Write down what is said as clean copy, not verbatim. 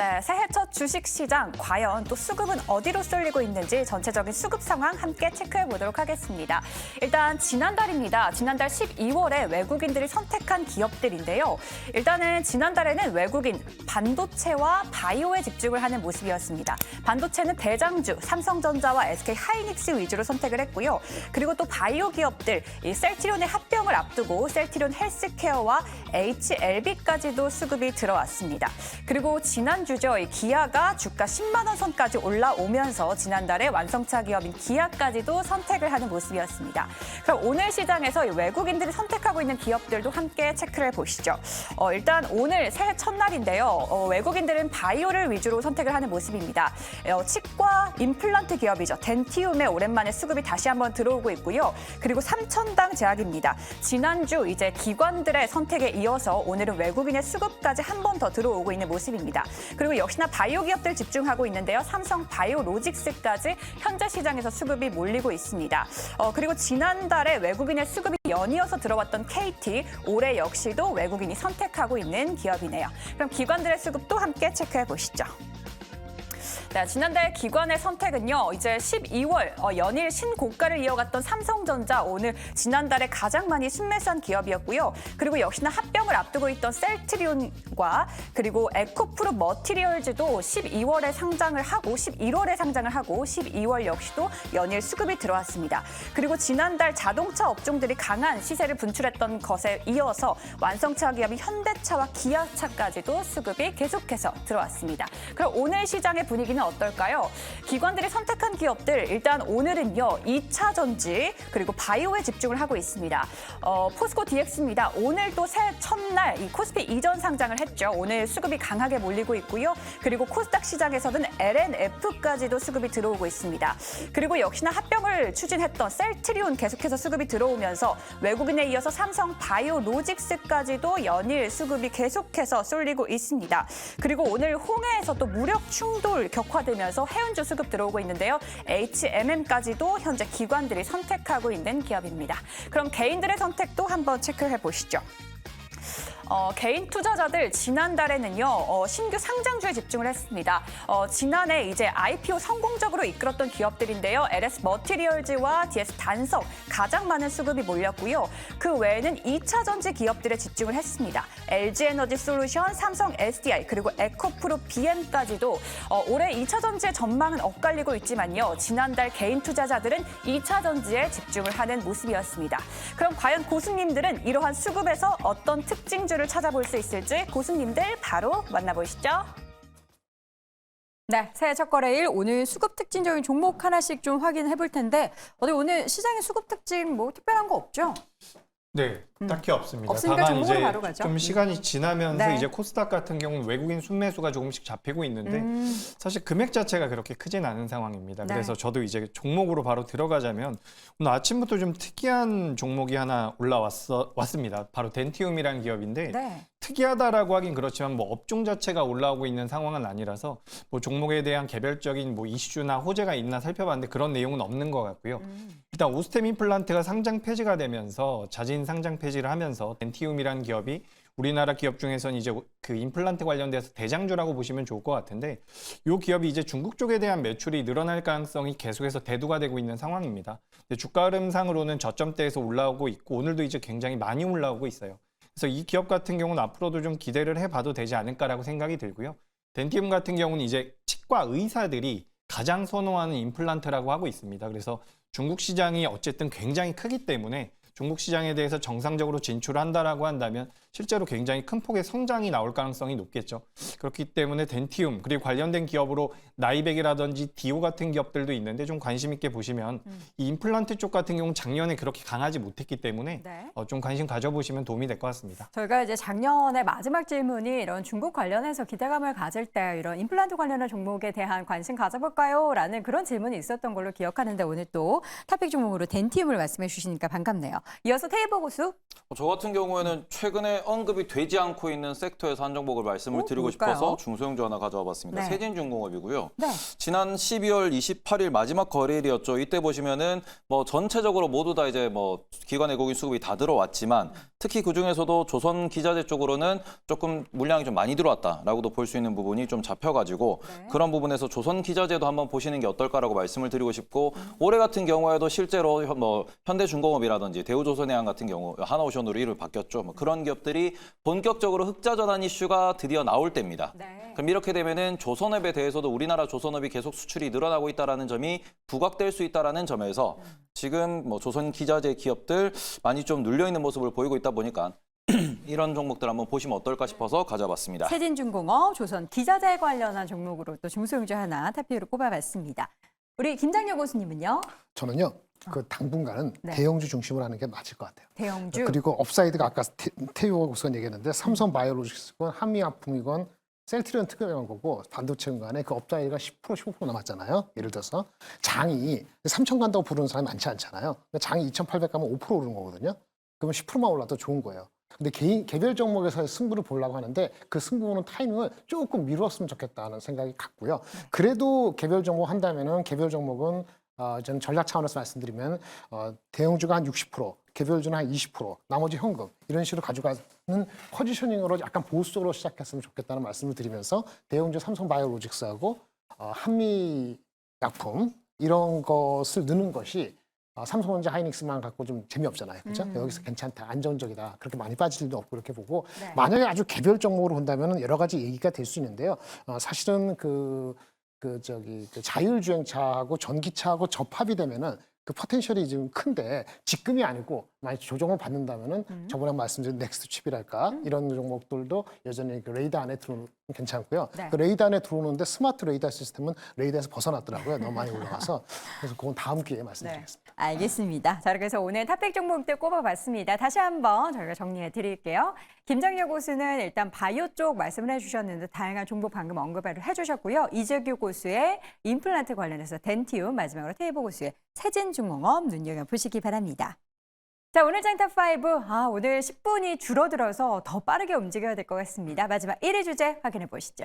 네, 새해 첫 주식시장 과연 또 수급은 어디로 쏠리고 있는지 전체적인 수급 상황 함께 체크해 보도록 하겠습니다. 일단 지난달입니다. 지난달 12월에 외국인들이 선택한 기업들인데요. 일단은 지난달에는 외국인 반도체와 바이오에 집중을 하는 모습이었습니다. 반도체는 대장주 삼성전자와 SK하이닉스 위주로 선택을 했고요. 그리고 또 바이오 기업들 이 셀트리온의 합병을 앞두고 셀트리온 헬스케어와 HLB까지도 수급이 들어왔습니다. 그리고 지난주죠. 이 기아가 주가 10만 원 선까지 올라오면서 지난달에 완성차 기업인 기아까지도 선택을 하는 모습이었습니다. 그럼 오늘 시장에서 이 외국인들이 선택하고 있는 기업들도 함께 체크를 해보시죠. 일단 오늘 새해 첫날인데요. 외국인들은 바이오를 위주로 선택을 하는 모습입니다. 치과 임플란트 기업이죠. 덴티움에 오랜만에 수급이 다시 한번 들어오고 있고요. 그리고 삼천당 제약입니다. 지난주 이제 기관들의 선택에 이어서 오늘은 외국인의 수급까지 한 번 더 들어오고 있는 모습입니다. 그리고 역시나 바이오 기업들 집중하고 있는데요. 삼성 바이오로직스까지 현재 시장에서 수급이 몰리고 있습니다. 그리고 지난달에 외국인의 수급이 연이어서 들어왔던 KT, 올해 역시도 외국인이 선택하고 있는 기업이네요. 그럼 기관들의 수급도 함께 체크해 보시죠. 네, 지난달 기관의 선택은요. 이제 12월 연일 신고가를 이어갔던 삼성전자 오늘 지난달에 가장 많이 순매수한 기업이었고요. 그리고 역시나 합병을 앞두고 있던 셀트리온과 그리고 에코프로 머티리얼즈도 12월에 상장을 하고 11월에 상장을 하고 12월 역시도 연일 수급이 들어왔습니다. 그리고 지난달 자동차 업종들이 강한 시세를 분출했던 것에 이어서 완성차 기업인 현대차와 기아차까지도 수급이 계속해서 들어왔습니다. 그럼 오늘 시장의 분위기는 어떨까요? 기관들이 선택한 기업들 일단 오늘은요 2차 전지 그리고 바이오에 집중을 하고 있습니다. 포스코 DX입니다. 오늘 또 새해 첫날 이 코스피 이전 상장을 했죠. 오늘 수급이 강하게 몰리고 있고요. 그리고 코스닥 시장에서는 LNF까지도 수급이 들어오고 있습니다. 그리고 역시나 합병을 추진했던 셀트리온 계속해서 수급이 들어오면서 외국인에 이어서 삼성 바이오로직스까지도 연일 수급이 계속해서 쏠리고 있습니다. 그리고 오늘 홍해에서 또 무력 충돌 격화되면서 해운주 수급 들어오고 있는데요. HMM까지도 현재 기관들이 선택하고 있는 기업입니다. 그럼 개인들의 선택도 한번 체크해 보시죠. 개인 투자자들 지난달에는요 신규 상장주에 집중을 했습니다. 지난해 이제 IPO 성공적으로 이끌었던 기업들인데요. LS 머티리얼즈와 DS 단석 가장 많은 수급이 몰렸고요. 그 외에는 2차 전지 기업들에 집중을 했습니다. LG 에너지 솔루션, 삼성 SDI 그리고 에코프로 BM까지도 올해 2차 전지의 전망은 엇갈리고 있지만요. 지난달 개인 투자자들은 2차 전지에 집중을 하는 모습이었습니다. 그럼 과연 고수님들은 이러한 수급에서 어떤 특징주를 찾아볼 수 있을지 고수님들 바로 만나보시죠. 네, 새해 첫 거래일 오늘 수급 특징적인 종목 하나씩 좀 확인해 볼 텐데 오늘 시장의 수급 특징 뭐 특별한 거 없죠? 네, 딱히 없습니다. 없으니까 다만 종목으로 이제 바로 가죠. 좀 시간이 지나면서 네. 이제 코스닥 같은 경우는 외국인 순매수가 조금씩 잡히고 있는데 사실 금액 자체가 그렇게 크진 않은 상황입니다. 네. 그래서 저도 이제 종목으로 바로 들어가자면 오늘 아침부터 좀 특이한 종목이 하나 왔습니다. 바로 덴티움이라는 기업인데 네. 특이하다라고 하긴 그렇지만 뭐 업종 자체가 올라오고 있는 상황은 아니라서 뭐 종목에 대한 개별적인 뭐 이슈나 호재가 있나 살펴봤는데 그런 내용은 없는 것 같고요. 일단 오스템 임플란트가 상장 폐지가 되면서 자진 상장 폐지를 하면서 덴티움이라는 기업이 우리나라 기업 중에서는 이제 그 임플란트 관련돼서 대장주라고 보시면 좋을 것 같은데 이 기업이 이제 중국 쪽에 대한 매출이 늘어날 가능성이 계속해서 대두가 되고 있는 상황입니다. 근데 주가 흐름상으로는 저점대에서 올라오고 있고 오늘도 이제 굉장히 많이 올라오고 있어요. 그래서 이 기업 같은 경우는 앞으로도 좀 기대를 해봐도 되지 않을까라고 생각이 들고요. 덴티움 같은 경우는 이제 치과 의사들이 가장 선호하는 임플란트라고 하고 있습니다. 그래서 중국 시장이 어쨌든 굉장히 크기 때문에 중국 시장에 대해서 정상적으로 진출한다라고 한다면 실제로 굉장히 큰 폭의 성장이 나올 가능성이 높겠죠. 그렇기 때문에 덴티움 그리고 관련된 기업으로 나이백이라든지 디오 같은 기업들도 있는데 좀 관심 있게 보시면 이 임플란트 쪽 같은 경우는 작년에 그렇게 강하지 못했기 때문에 네. 좀 관심 가져보시면 도움이 될 것 같습니다. 저희가 이제 작년에 마지막 질문이 이런 중국 관련해서 기대감을 가질 때 이런 임플란트 관련한 종목에 대한 관심 가져볼까요? 라는 그런 질문이 있었던 걸로 기억하는데 오늘 또 탑픽 종목으로 덴티움을 말씀해 주시니까 반갑네요. 이어서 테이버 고수. 저 같은 경우에는 최근에 언급이 되지 않고 있는 섹터에서 한 종목을 말씀을 드리고 뭘까요? 싶어서 중소형주 하나 가져와 봤습니다. 네. 세진중공업이고요. 네. 지난 12월 28일 마지막 거래일이었죠. 이때 보시면은 뭐 전체적으로 모두 다 이제 뭐 기관 외국인 수급이 다 들어왔지만 특히 그 중에서도 조선 기자재 쪽으로는 조금 물량이 좀 많이 들어왔다라고도 볼 수 있는 부분이 좀 잡혀가지고 네. 그런 부분에서 조선 기자재도 한번 보시는 게 어떨까라고 말씀을 드리고 싶고 올해 같은 경우에도 실제로 뭐 현대중공업이라든지 대우조선해양 같은 경우 하나오션으로 이름을 바뀌었죠. 뭐 그런 기업들이 본격적으로 흑자 전환 이슈가 드디어 나올 때입니다. 네. 그럼 이렇게 되면은 조선업에 대해서도 우리나라 조선업이 계속 수출이 늘어나고 있다라는 점이 부각될 수 있다라는 점에서 지금 뭐 조선 기자재 기업들 많이 좀 눌려 있는 모습을 보이고 있다 보니까 이런 종목들 한번 보시면 어떨까 싶어서 가져봤습니다. 세진중공업, 조선 기자재 관련한 종목으로 또 중소형주 하나 탑픽으로 꼽아봤습니다. 우리 김장려 교수님은요? 저는요. 그 당분간은 네. 대형주 중심으로 하는 게 맞을 것 같아요. 대형주. 그리고 업사이드가 아까 태우가 우선 얘기했는데 삼성바이오로직스건 한미약품이건 셀트리온 특별한 거고 반도체 간에 그 업사이드가 10% 15% 남았잖아요. 예를 들어서 장이 3천 간다고 부르는 사람이 많지 않잖아요. 장이 2,800 가면 5% 오르는 거거든요. 그러면 10%만 올라도 좋은 거예요. 근데 개별 종목에서의 승부를 보려고 하는데 그 승부 보는 타이밍을 조금 미뤘으면 좋겠다는 생각이 같고요. 그래도 개별 종목 한다면은 개별 종목은 저는 전략 차원에서 말씀드리면 대형주가 한 60%, 개별주는 한 20%, 나머지 현금 이런 식으로 가져가는 포지셔닝으로 약간 보수적으로 시작했으면 좋겠다는 말씀을 드리면서 대형주 삼성바이오로직스하고 한미약품 이런 것을 넣는 것이 삼성전자 하이닉스만 갖고 좀 재미없잖아요. 그렇죠? 여기서 괜찮다, 안정적이다. 그렇게 많이 빠질 일도 없고 그렇게 보고 네. 만약에 아주 개별 종목으로 본다면 여러 가지 얘기가 될 수 있는데요. 사실은 그 자율주행차하고 전기차하고 접합이 되면은 그 포텐셜이 지금 큰데 지금이 아니고 만약 조정을 받는다면은 저번에 말씀드린 넥스트 칩이랄까 이런 종목들도 여전히 그 레이더 안에 들어오는 괜찮고요. 네. 그 레이더 안에 들어오는데 스마트 레이더 시스템은 레이더에서 벗어났더라고요. 너무 많이 올라가서 그래서 그건 다음 기회에 말씀드리겠습니다. 네, 알겠습니다. 자, 그래서 오늘 탑픽 종목들 꼽아봤습니다. 다시 한번 저희가 정리해 드릴게요. 김정려 고수는 일단 바이오 쪽 말씀을 해주셨는데 다양한 종목 방금 언급을 해주셨고요. 이재규 고수의 임플란트 관련해서 덴티움, 마지막으로 테이블 고수의 세진중공업 눈여겨보시기 바랍니다. 자, 오늘 장탑5. 오늘 10분이 줄어들어서 더 빠르게 움직여야 될 것 같습니다. 마지막 1위 주제 확인해 보시죠.